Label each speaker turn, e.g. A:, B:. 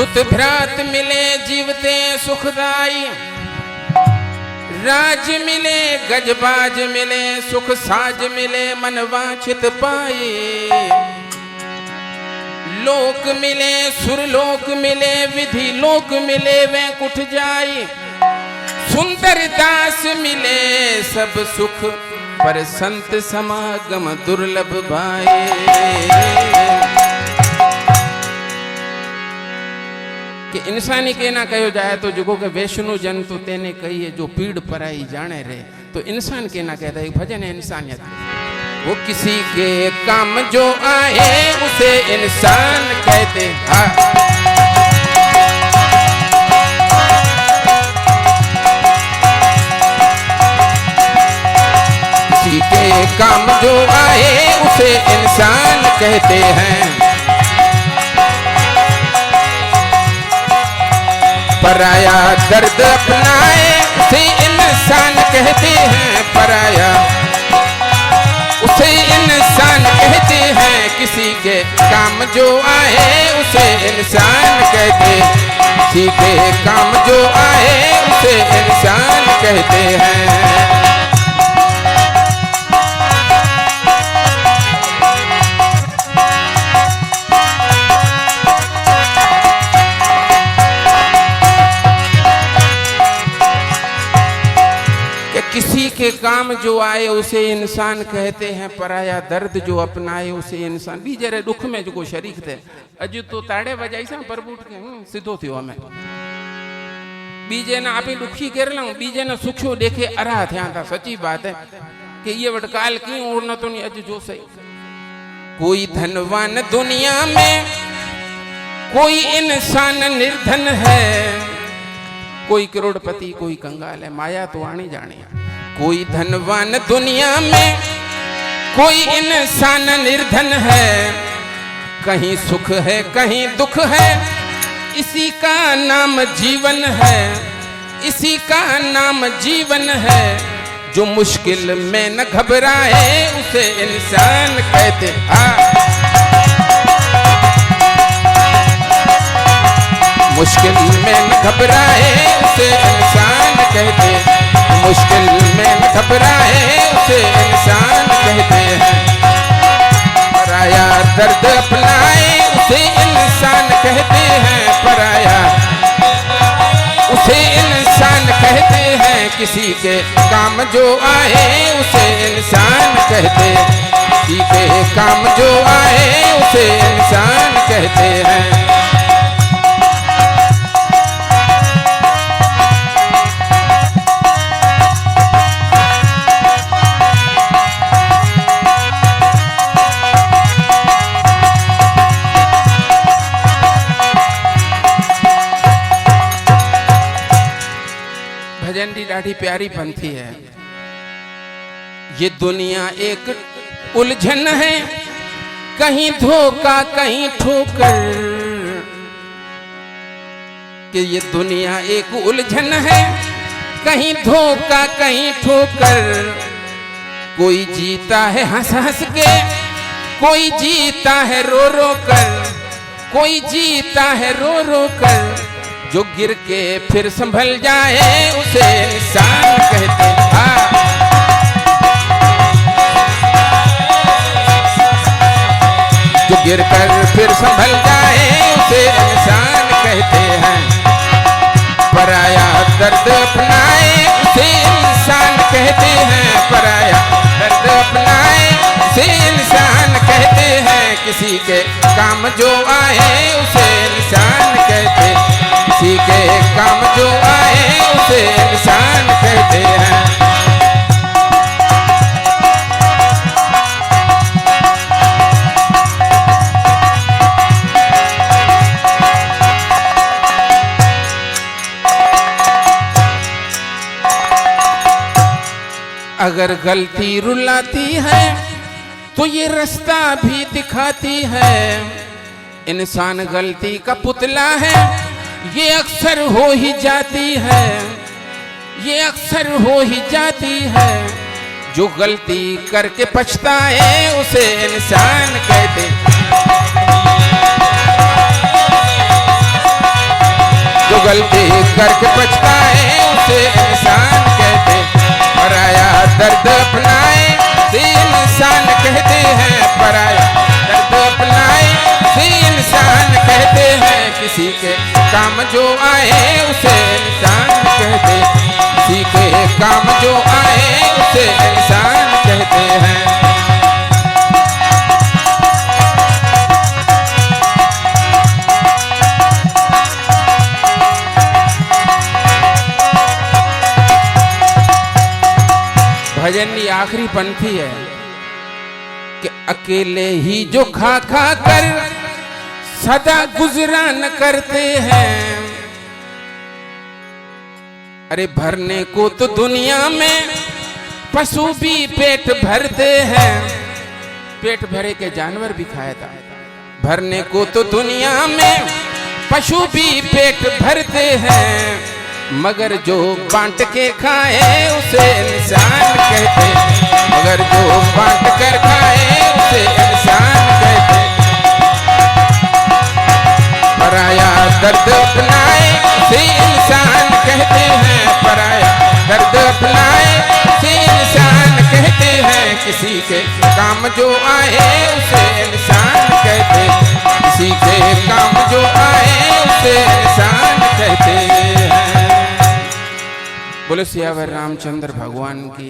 A: सुत भ्रात मिले जीवते सुखदाई, राज मिले गजबाज मिले सुख साज मिले मन वांछित पाए। लोक मिले सुरलोक मिले विधि लोक मिले वैकुंठ जाई, सुंदर दास मिले सब सुख पर संत समागम दुर्लभ भाए। कि इंसानी के ना कहो जाए तो जो के वैष्णु जन तो तेने कहिए जो पीड़ पराई जाने रे, तो इंसान के ना कहता है भजन है इंसानियत। वो किसी के काम जो आए उसे इंसान कहते हैं। किसी के काम जो आए उसे इंसान कहते हैं। पराया दर्द अपनाए उसे इंसान कहते हैं। पराया उसे इंसान कहते हैं। किसी के काम जो आए उसे इंसान कहते हैं। किसी के काम जो आए उसे इंसान कहते हैं। किसी के काम जो आए उसे इंसान कहते हैं। पराया दर्द जो अपनाए उसे इंसान। बीजे दुख में जो शरीक थे अजू तो ताड़े बजाई सा प्रभु के सीधो थियो हमें बीजे ना आप दुखी कर लो बीजे ना सुखो देखे अरा थे था। सच्ची बात है कि ये वटकाल की और न तो नहीं अज जो सही। कोई धनवान दुनिया में कोई इंसान निर्धन है। कोई करोड़पति कोई कंगाल है। माया तो आनी जानी। कोई धनवान दुनिया में कोई इंसान निर्धन है। कहीं सुख है कहीं दुख है, इसी का नाम जीवन है। इसी का नाम जीवन है। जो मुश्किल में न घबराए उसे इंसान कहते हैं। मुश्किल में न घबराए उसे इंसान कहते हैं। मुश्किल में न घबराए उसे इंसान कहते हैं। पराया दर्द अपनाए उसे इंसान कहते हैं। पराया उसे इंसान कहते हैं। किसी के काम जो आए उसे इंसान कहते हैं। किसी के काम जो आए उसे इंसान कहते हैं। भजन दी ॾाढी प्यारी पंथी है। ये दुनिया एक उलझन है, कहीं धोखा कहीं ठोकर। कि ये दुनिया एक उलझन है, कहीं धोखा कहीं ठोकर। कोई जीता है हंस हंस के, कोई जीता है रो रो कर। कोई जीता है रो रो कर। जो गिर के फिर संभल जाए उसे इंसान कहते हैं। जो गिर कर फिर संभल जाए उसे इंसान कहते हैं। पराया दर्द अपनाए उसे इंसान कहते हैं। पराया दर्द अपनाए उसे इंसान कहते हैं। किसी के काम जो आए उसे इंसान कहते हैं। किसी के काम जो आए उसे इंसान कहते हैं। अगर गलती रुलाती है तो ये रास्ता भी दिखाती है। इंसान गलती का पुतला है, ये अक्सर हो ही जाती है। ये अक्सर हो ही जाती है। जो गलती करके पछताए उसे इंसान कहते हैं। गलती करके पछताए उसे इंसान कहते, पराया दर्द अपनाए उसे इंसान कहते हैं, पराया दर्द अपनाए उसे इंसान कहते हैं। किसी के काम जो आए उसे इंसान कहते, किसी के काम जो आए उसे इंसान कहते हैं। भजन की आखिरी पंक्ति है कि अकेले ही जो खा खा कर सदा गुजरान करते हैं। अरे भरने को तो दुनिया में पशु भी पेट भरते हैं, पेट भरे के जानवर भी खाया था। भरने को तो दुनिया में पशु भी पेट भरते हैं, मगर जो बांट के खाए उसे इंसान कहते, मगर जो बांट कर खाए उसे इंसान कहते। पराया दर्द अपनाए उसे इंसान कहते हैं, पराया दर्द अपनाए उसे इंसान कहते हैं। किसी के काम जो आए उसे इंसान कहते, किसी के काम जो आए उसे इंसान कहते हैं। बोले सियावर रामचंद्र भगवान की।